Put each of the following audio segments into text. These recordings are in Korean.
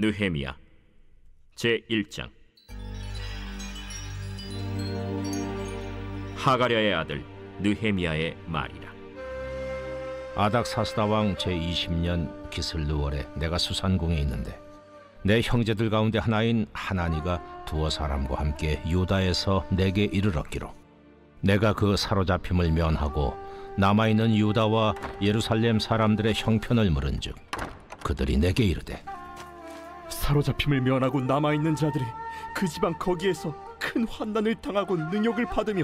느헤미야 제1장. 하가랴의 아들 느헤미야의 말이라. 아닥사스다 왕 제20년 기슬르월에 내가 수산궁에 있는데 내 형제들 가운데 하나인 하나니가 두어 사람과 함께 유다에서 내게 이르렀기로 내가 그 사로잡힘을 면하고 남아있는 유다와 예루살렘 사람들의 형편을 물은즉 그들이 내게 이르되 사로잡힘을 면하고 남아있는 자들이 그 지방 거기에서 큰 환난을 당하고 능욕을 받으며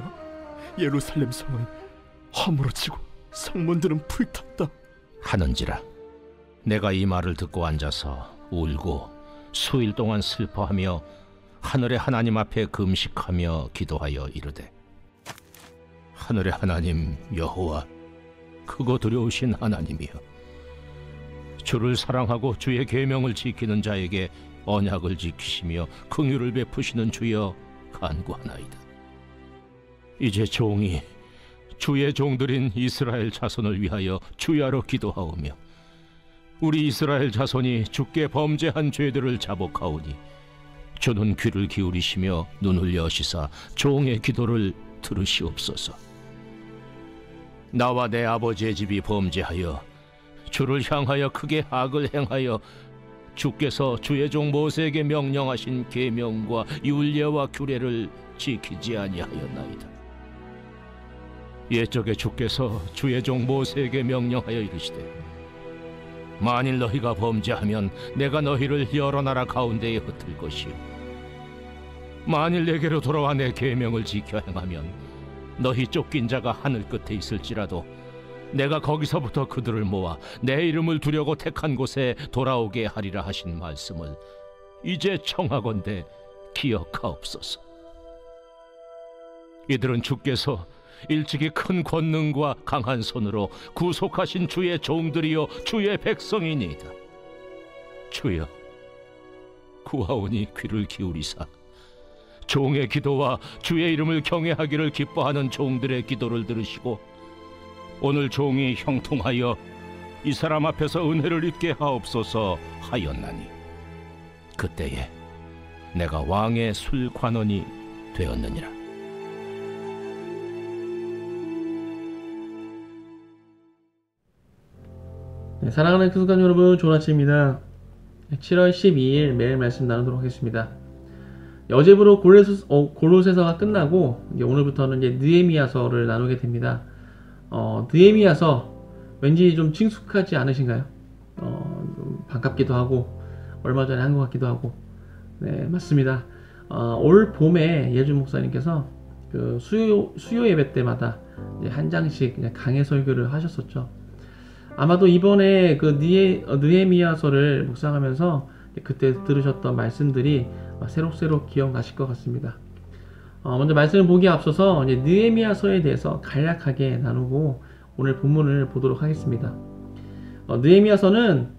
예루살렘 성은 허물어지고 성문들은 불탔다 하는지라. 내가 이 말을 듣고 앉아서 울고 수일 동안 슬퍼하며 하늘의 하나님 앞에 금식하며 기도하여 이르되 하늘의 하나님 여호와 크고 두려우신 하나님이여, 주를 사랑하고 주의 계명을 지키는 자에게 언약을 지키시며 긍휼을 베푸시는 주여 간구하나이다. 이제 종이 주의 종들인 이스라엘 자손을 위하여 주야로 기도하오며 우리 이스라엘 자손이 주께 범죄한 죄들을 자복하오니 주는 귀를 기울이시며 눈을 여시사 종의 기도를 들으시옵소서. 나와 내 아버지의 집이 범죄하여 주를 향하여 크게 악을 행하여 주께서 주의 종 모세에게 명령하신 계명과 율례와 규례를 지키지 아니하였나이다. 옛적에 주께서 주의 종 모세에게 명령하여 이르시되 만일 너희가 범죄하면 내가 너희를 여러 나라 가운데에 흩을 것이요 만일 내게로 돌아와 내 계명을 지켜 행하면 너희 쫓긴 자가 하늘 끝에 있을지라도 내가 거기서부터 그들을 모아 내 이름을 두려고 택한 곳에 돌아오게 하리라 하신 말씀을 이제 청하건대 기억하옵소서. 이들은 주께서 일찍이 큰 권능과 강한 손으로 구속하신 주의 종들이요 주의 백성이니이다. 주여, 구하오니 귀를 기울이사 종의 기도와 주의 이름을 경외하기를 기뻐하는 종들의 기도를 들으시고 오늘 종이 형통하여 이 사람 앞에서 은혜를 입게 하옵소서 하였나니 그때에 내가 왕의 술관원이 되었느니라. 네, 사랑하는 크리스찬 여러분, 좋은 아침입니다. 7월 12일 매일 말씀 나누도록 하겠습니다. 어제부로 골로새서가 끝나고 이제 오늘부터는 이제 느헤미야서를 나누게 됩니다. 느헤미야서 왠지 좀 친숙하지 않으신가요? 좀 반갑기도 하고 얼마 전에 한 것 같기도 하고. 네, 맞습니다. 올 봄에 예준 목사님께서 그 수요 예배 때마다 이제 한 장씩 그냥 강해 설교를 하셨었죠. 아마도 이번에 그 느헤미야서를 묵상하면서 그때 들으셨던 말씀들이 새록새록 기억나실 것 같습니다. 먼저 말씀을 보기에 앞서서 이제 느헤미야서에 대해서 간략하게 나누고 오늘 본문을 보도록 하겠습니다. 느헤미야서는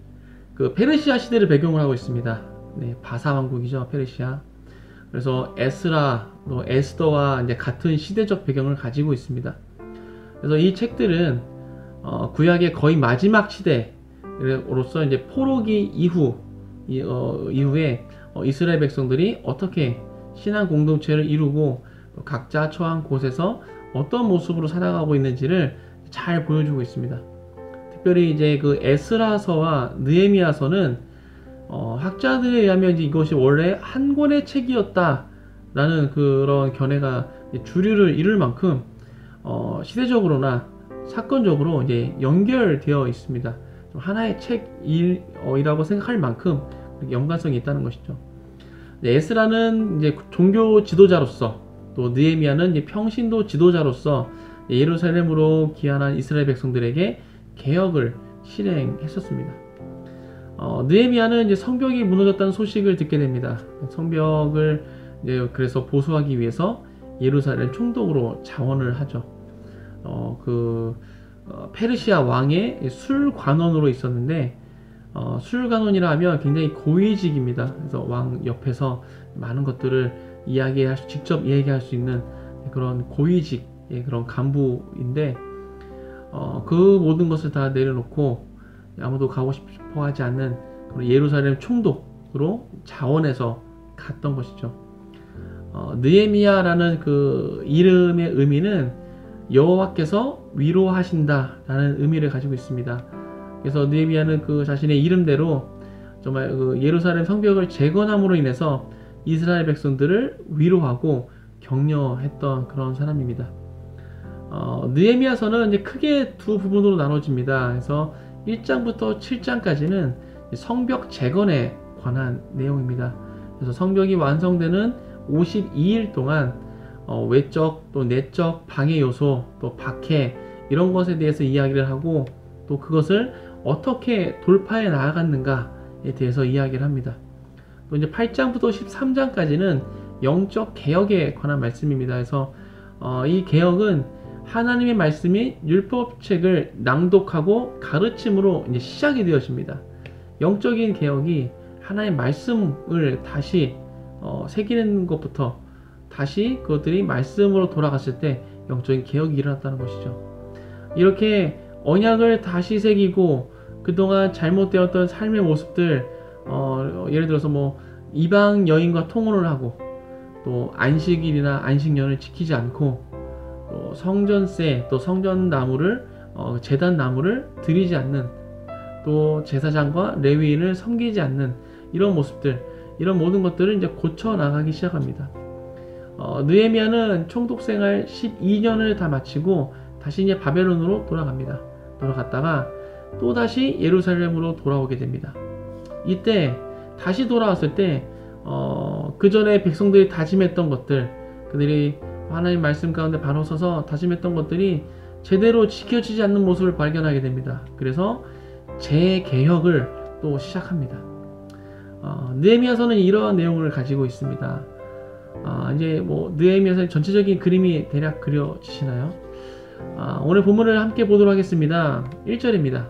그 페르시아 시대를 배경으로 하고 있습니다. 네, 바사 왕국이죠, 페르시아. 그래서 에스라, 또 에스더와 이제 같은 시대적 배경을 가지고 있습니다. 그래서 이 책들은 구약의 거의 마지막 시대로서 이제 포로기 이후에 이스라엘 백성들이 어떻게 신앙 공동체를 이루고 각자 처한 곳에서 어떤 모습으로 살아가고 있는지를 잘 보여주고 있습니다. 특별히 이제 그 에스라서와 느헤미야서는 학자들에 의하면 이제 이것이 원래 한 권의 책이었다라는 그런 견해가 주류를 이룰 만큼 시대적으로나 사건적으로 이제 연결되어 있습니다. 하나의 책이라고 생각할 만큼 연관성이 있다는 것이죠. 에스라는 이제 종교 지도자로서, 또 느헤미야는 이제 평신도 지도자로서 예루살렘으로 귀환한 이스라엘 백성들에게 개혁을 실행했었습니다. 느헤미야는 이제 성벽이 무너졌다는 소식을 듣게 됩니다. 성벽을 이제 그래서 보수하기 위해서 예루살렘 총독으로 자원을 하죠. 페르시아 왕의 술관원으로 있었는데, 술관원이라 하면 굉장히 고위직입니다. 그래서 왕 옆에서 많은 것들을 직접 이야기할 수 있는 그런 고위직의 그런 간부인데, 그 모든 것을 다 내려놓고 아무도 가고 싶어 하지 않는 예루살렘 총독, 곳으로 자원해서 갔던 것이죠. 느헤미야라는 그 이름의 의미는 여호와께서 위로하신다라는 의미를 가지고 있습니다. 그래서 느헤미야는 그 자신의 이름대로 정말 그 예루살렘 성벽을 재건함으로 인해서 이스라엘 백성들을 위로하고 격려했던 그런 사람입니다. 느헤미야서는 이제 크게 두 부분으로 나눠집니다. 그래서 1장부터 7장까지는 성벽 재건에 관한 내용입니다. 그래서 성벽이 완성되는 52일 동안 외적 또 내적 방해 요소 또 박해 이런 것에 대해서 이야기를 하고 또 그것을 어떻게 돌파해 나아갔는가에 대해서 이야기를 합니다. 또 이제 8장부터 13장까지는 영적 개혁에 관한 말씀입니다. 그래서 이 개혁은 하나님의 말씀이 율법책을 낭독하고 가르침으로 이제 시작이 되어집니다. 영적인 개혁이 하나님의 말씀을 다시 새기는 것부터 다시 그것들이 말씀으로 돌아갔을 때 영적인 개혁이 일어났다는 것이죠. 이렇게 언약을 다시 새기고 그동안 잘못되었던 삶의 모습들 예를 들어서 뭐 이방 여인과 통혼을 하고 또 안식일이나 안식년을 지키지 않고 또 성전세 또 성전나무를 제단나무를 드리지 않는 또 제사장과 레위인을 섬기지 않는 이런 모습들 이런 모든 것들을 이제 고쳐 나가기 시작합니다. 느헤미야는 총독생활 12년을 다 마치고 다시 이제 바벨론으로 돌아갔다가 또 다시 예루살렘으로 돌아오게 됩니다. 이때 다시 돌아왔을 때 그 전에 백성들이 다짐했던 것들 그들이 하나님 말씀 가운데 바로 서서 다짐했던 것들이 제대로 지켜지지 않는 모습을 발견하게 됩니다. 그래서 재개혁을 또 시작합니다. 느헤미야서는 이러한 내용을 가지고 있습니다. 이제 뭐 느헤미야서의 전체적인 그림이 대략 그려지시나요? 오늘 본문을 함께 보도록 하겠습니다. 1절입니다.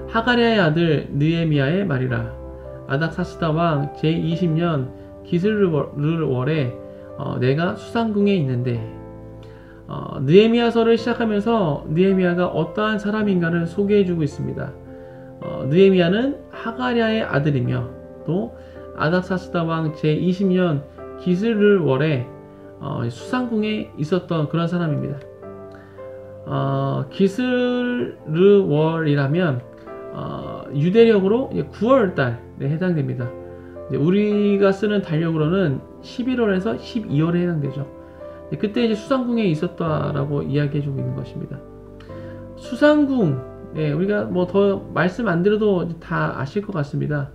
하가랴의 아들 느헤미야의 말이라. 아닥사스다 왕 제20년 기슬르월에 내가 수상궁에 있는데 느헤미야서를 시작하면서 느헤미야가 어떠한 사람인가를 소개해주고 있습니다. 느헤미야는 하가랴의 아들이며 또 아닥사스다 왕 제20년 기슬르월에 수상궁에 있었던 그런 사람입니다. 기슬르월이라면 유대력으로 9월달에 해당됩니다. 우리가 쓰는 달력으로는 11월에서 12월에 해당되죠. 그때 이제 수상궁에 있었다라고 이야기해주고 있는 것입니다. 수상궁, 우리가 뭐 더 말씀 안 드려도 다 아실 것 같습니다.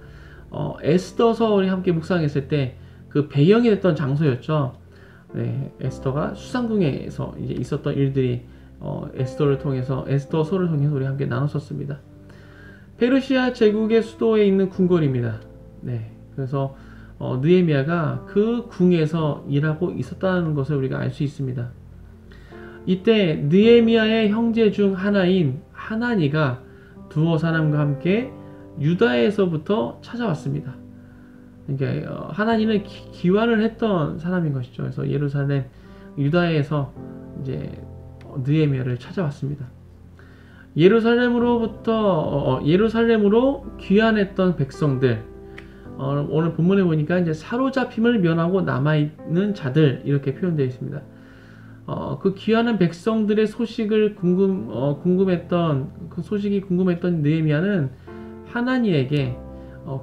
에스더서 우리 함께 묵상했을 때 그 배경이 됐던 장소였죠. 에스더가 수상궁에서 이제 있었던 일들이 에스더서를 통해서 우리 함께 나눴었습니다. 페르시아 제국의 수도에 있는 궁궐입니다. 그래서 느헤미야가 그 궁에서 일하고 있었다는 것을 우리가 알 수 있습니다. 이때 느헤미야의 형제 중 하나인 하나니가 두어 사람과 함께 유다에서부터 찾아왔습니다. 그러니까 하나니는 기환을 했던 사람인 것이죠. 그래서 예루살렘 유다에서 이제 느헤미야를 찾아왔습니다. 예루살렘으로 귀환했던 백성들 오늘 본문에 보니까 이제 사로잡힘을 면하고 남아있는 자들 이렇게 표현되어 있습니다. 그 귀환한 백성들의 소식을 궁금했던 그 소식이 궁금했던 느헤미야는 하나니에게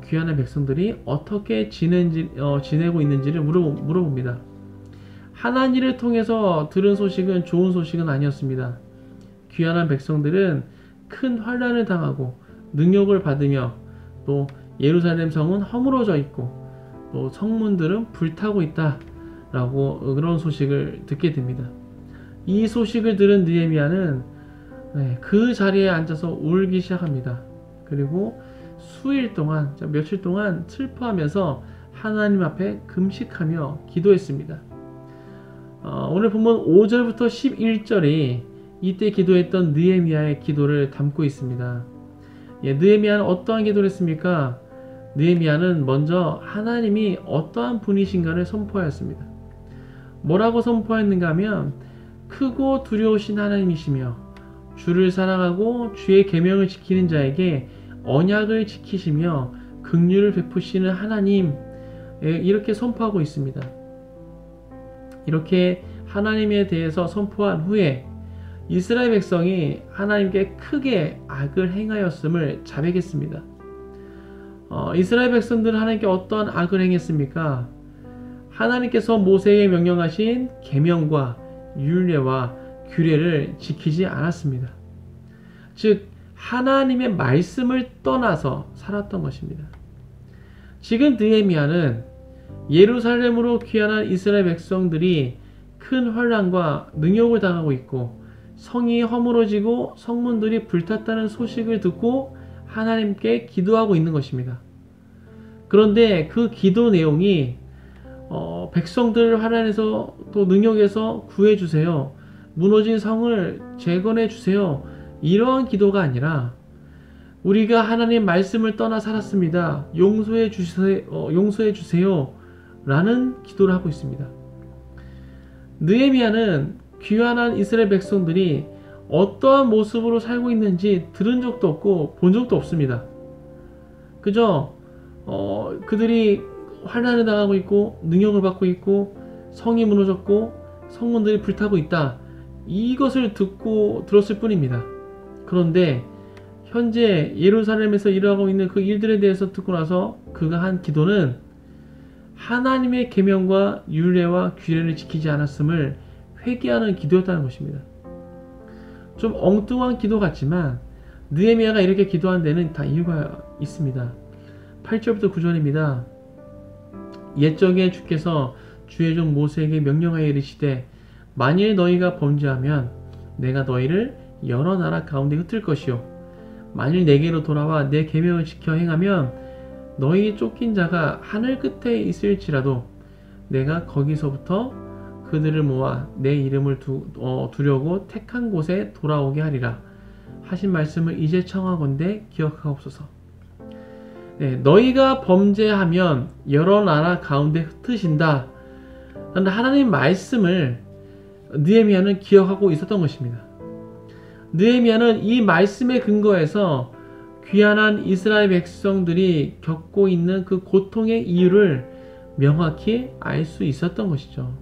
귀환한 백성들이 어떻게 지내고 있는지를 물어봅니다. 하나니를 통해서 들은 소식은 좋은 소식은 아니었습니다. 귀환한 백성들은 큰 환난을 당하고 능욕을 받으며 또 예루살렘 성은 허물어져 있고 또 성문들은 불타고 있다라고 그런 소식을 듣게 됩니다. 이 소식을 들은 느헤미야는 그 자리에 앉아서 울기 시작합니다. 그리고 며칠 동안 슬퍼하면서 하나님 앞에 금식하며 기도했습니다. 오늘 본문 5절부터 11절이 이때 기도했던 느헤미야의 기도를 담고 있습니다. 느헤미야는 어떠한 기도를 했습니까? 느헤미야는 먼저 하나님이 어떠한 분이신가를 선포하였습니다. 뭐라고 선포했는가 하면 크고 두려우신 하나님이시며 주를 사랑하고 주의 계명을 지키는 자에게 언약을 지키시며 긍휼을 베푸시는 하나님, 이렇게 선포하고 있습니다. 이렇게 하나님에 대해서 선포한 후에 이스라엘 백성이 하나님께 크게 악을 행하였음을 자백했습니다. 이스라엘 백성들은 하나님께 어떠한 악을 행했습니까? 하나님께서 모세에게 명령하신 계명과 율례와 규례를 지키지 않았습니다. 즉 하나님의 말씀을 떠나서 살았던 것입니다. 지금 느헤미야는 예루살렘으로 귀환한 이스라엘 백성들이 큰 환난과 능욕을 당하고 있고 성이 허물어지고 성문들이 불탔다는 소식을 듣고 하나님께 기도하고 있는 것입니다. 그런데 그 기도 내용이 백성들을 환난에서 또 능욕에서 구해주세요, 무너진 성을 재건해주세요, 이러한 기도가 아니라 우리가 하나님 말씀을 떠나 살았습니다, 용서해주세요 라는 기도를 하고 있습니다. 느헤미야는 귀환한 이스라엘 백성들이 어떠한 모습으로 살고 있는지 들은 적도 없고 본 적도 없습니다. 그저 그들이 환난을 당하고 있고 능욕을 받고 있고 성이 무너졌고 성문들이 불타고 있다, 이것을 들었을 뿐입니다. 그런데 현재 예루살렘에서 일어나고 있는 그 일들에 대해서 듣고 나서 그가 한 기도는 하나님의 계명과 율례와 규례를 지키지 않았음을 회개하는 기도였다는 것입니다. 좀 엉뚱한 기도 같지만 느헤미야가 이렇게 기도한 데는 다 이유가 있습니다. 8절부터 9절입니다. 옛적에 주께서 주의 종 모세에게 명령하여 이르시되 만일 너희가 범죄하면 내가 너희를 여러 나라 가운데 흩을 것이요 만일 내게로 돌아와 내 계명을 지켜 행하면 너희 쫓긴 자가 하늘 끝에 있을지라도 내가 거기서부터 그들을 모아 내 이름을 두려고 택한 곳에 돌아오게 하리라 하신 말씀을 이제 청하건대 기억하옵소서. 너희가 범죄하면 여러 나라 가운데 흩으신다 라는 하나님 말씀을 느헤미야는 기억하고 있었던 것입니다. 느헤미야는 이 말씀에 근거해서 귀환한 이스라엘 백성들이 겪고 있는 그 고통의 이유를 명확히 알 수 있었던 것이죠.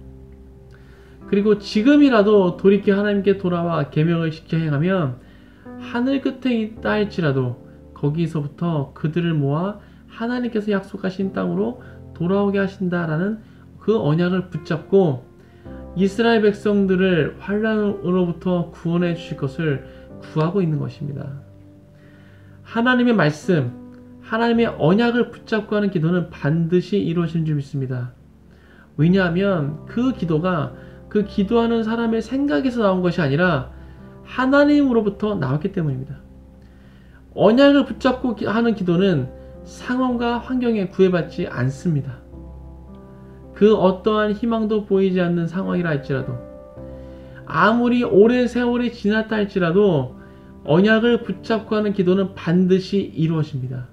그리고 지금이라도 돌이켜 하나님께 돌아와 계명을 지켜 행하면 하늘 끝에 있다 할지라도 거기서부터 그들을 모아 하나님께서 약속하신 땅으로 돌아오게 하신다라는 그 언약을 붙잡고 이스라엘 백성들을 환난으로부터 구원해 주실 것을 구하고 있는 것입니다. 하나님의 말씀, 하나님의 언약을 붙잡고 하는 기도는 반드시 이루어지는 줄 믿습니다. 왜냐하면 그 기도가 그 기도하는 사람의 생각에서 나온 것이 아니라 하나님으로부터 나왔기 때문입니다. 언약을 붙잡고 하는 기도는 상황과 환경에 구애받지 않습니다. 그 어떠한 희망도 보이지 않는 상황이라 할지라도 아무리 오랜 세월이 지났다 할지라도 언약을 붙잡고 하는 기도는 반드시 이루어집니다.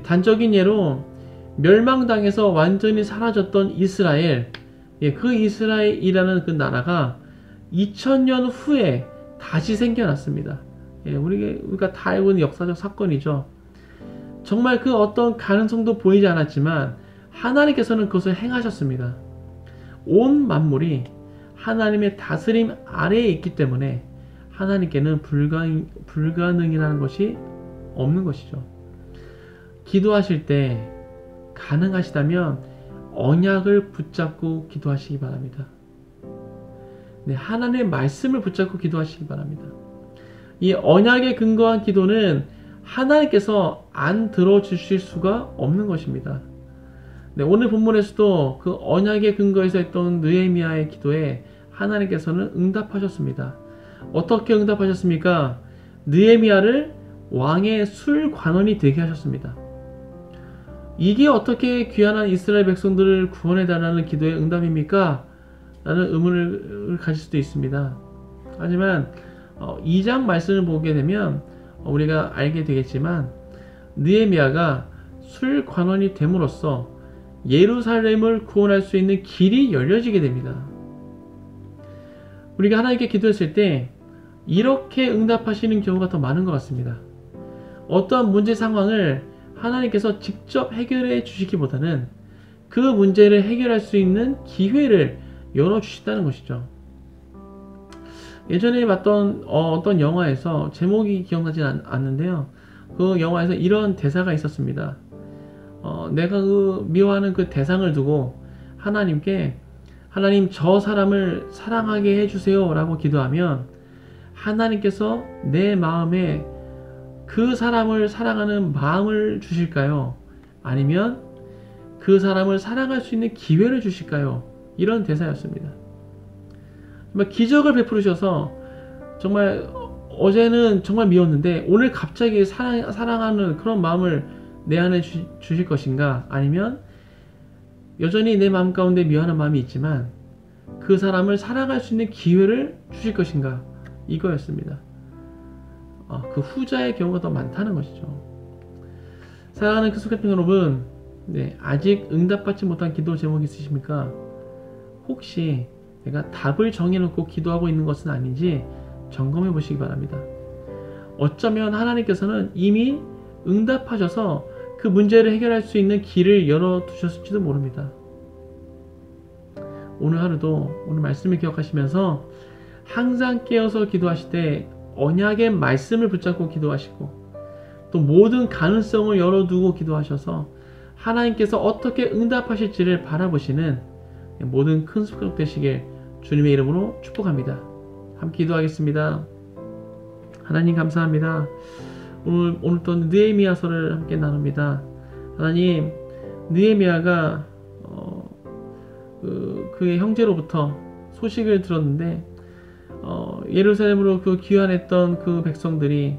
단적인 예로 멸망당해서 완전히 사라졌던 이스라엘, 그 이스라엘이라는 그 나라가 2000년 후에 다시 생겨났습니다. 우리가 다 알고 있는 역사적 사건이죠. 정말 그 어떤 가능성도 보이지 않았지만 하나님께서는 그것을 행하셨습니다. 온 만물이 하나님의 다스림 아래에 있기 때문에 하나님께는 불가능이라는 것이 없는 것이죠. 기도하실 때 가능하시다면 언약을 붙잡고 기도하시기 바랍니다. 하나님의 말씀을 붙잡고 기도하시기 바랍니다. 이 언약에 근거한 기도는 하나님께서 안 들어주실 수가 없는 것입니다. 오늘 본문에서도 그 언약에 근거해서 했던 느헤미야의 기도에 하나님께서는 응답하셨습니다. 어떻게 응답하셨습니까? 느헤미야를 왕의 술관원이 되게 하셨습니다. 이게 어떻게 귀환한 이스라엘 백성들을 구원해달라는 기도의 응답입니까? 라는 의문을 가질 수도 있습니다. 하지만 2장 말씀을 보게 되면 우리가 알게 되겠지만 느헤미야가 술관원이 됨으로써 예루살렘을 구원할 수 있는 길이 열려지게 됩니다. 우리가 하나님께 기도했을 때 이렇게 응답하시는 경우가 더 많은 것 같습니다. 어떠한 문제 상황을 하나님께서 직접 해결해 주시기보다는 그 문제를 해결할 수 있는 기회를 열어주신다는 것이죠. 예전에 봤던 어떤 영화에서 제목이 기억나지 않는데요. 그 영화에서 이런 대사가 있었습니다. 내가 미워하는 그 대상을 두고 하나님께 하나님 저 사람을 사랑하게 해주세요 라고 기도하면 하나님께서 내 마음에 그 사람을 사랑하는 마음을 주실까요? 아니면 그 사람을 사랑할 수 있는 기회를 주실까요? 이런 대사였습니다. 정말 기적을 베푸셔서 정말 어제는 정말 미웠는데 오늘 갑자기 사랑하는 그런 마음을 내 안에 주실 것인가? 아니면 여전히 내 마음 가운데 미워하는 마음이 있지만 그 사람을 사랑할 수 있는 기회를 주실 것인가? 이거였습니다. 그 후자의 경우가 더 많다는 것이죠. 사랑하는 크리스찬 여러분, 아직 응답받지 못한 기도 제목이 있으십니까? 혹시 내가 답을 정해놓고 기도하고 있는 것은 아닌지 점검해 보시기 바랍니다. 어쩌면 하나님께서는 이미 응답하셔서 그 문제를 해결할 수 있는 길을 열어두셨을지도 모릅니다. 오늘 하루도 오늘 말씀을 기억하시면서 항상 깨어서 기도하실 때 언약의 말씀을 붙잡고 기도하시고 또 모든 가능성을 열어두고 기도하셔서 하나님께서 어떻게 응답하실지를 바라보시는 모든 큰 습관 되시길 주님의 이름으로 축복합니다. 함께 기도하겠습니다. 하나님 감사합니다. 오늘 또 느헤미야서를 함께 나눕니다. 하나님, 느헤미야가 그의 형제로부터 소식을 들었는데 예루살렘으로 그 귀환했던 그 백성들이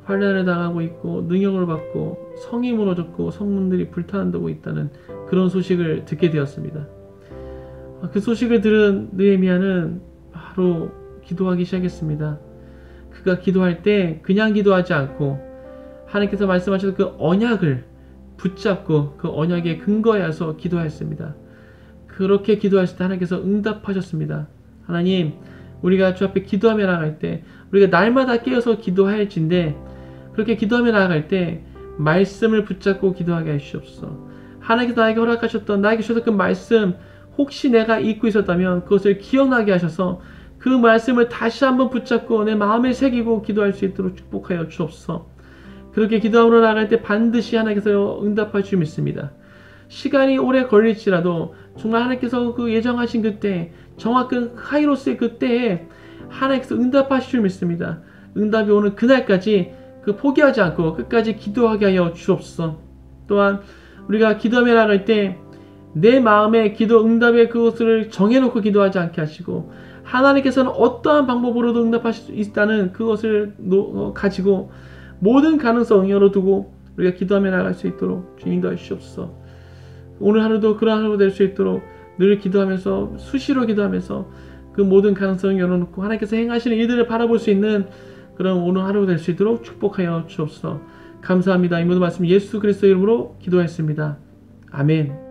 환난을 당하고 있고 능력을 받고 성이 무너졌고 성문들이 불타는다고 있다는 그런 소식을 듣게 되었습니다. 그 소식을 들은 느헤미야는 바로 기도하기 시작했습니다. 그가 기도할 때 그냥 기도하지 않고 하나님께서 말씀하셔서 그 언약을 붙잡고 그 언약에 근거해서 기도하였습니다. 그렇게 기도하실 때 하나님께서 응답하셨습니다. 하나님, 우리가 주 앞에 기도하며 나아갈 때 우리가 날마다 깨어서 기도할진데 그렇게 기도하며 나아갈 때 말씀을 붙잡고 기도하게 하시옵소서. 하나님께서 나에게 허락하셨던 나에게 주셔서 그 말씀 혹시 내가 잊고 있었다면 그것을 기억나게 하셔서 그 말씀을 다시 한번 붙잡고 내 마음에 새기고 기도할 수 있도록 축복하여 주옵소서. 그렇게 기도하러 나갈 때 반드시 하나님께서 응답할 줄 믿습니다. 시간이 오래 걸릴지라도 정말 하나님께서 그 예정하신 그때 정확한 카이로스의 그때에 하나님께서 응답하실 줄 믿습니다. 응답이 오는 그날까지 포기하지 않고 끝까지 기도하게 하여 주옵소서. 또한 우리가 기도하며 나갈 때 내 마음에 기도 응답의 그것을 정해놓고 기도하지 않게 하시고 하나님께서는 어떠한 방법으로도 응답하실 수 있다는 그것을 가지고 모든 가능성 열어두고 우리가 기도하며 나갈 수 있도록 주님 도와주시옵소서. 오늘 하루도 그런 하루 될 수 있도록 늘 기도하면서 수시로 기도하면서 그 모든 가능성을 열어놓고 하나님께서 행하시는 일들을 바라볼 수 있는 그런 오늘 하루 될 수 있도록 축복하여 주옵소서. 감사합니다. 이 모든 말씀 예수 그리스도의 이름으로 기도했습니다. 아멘.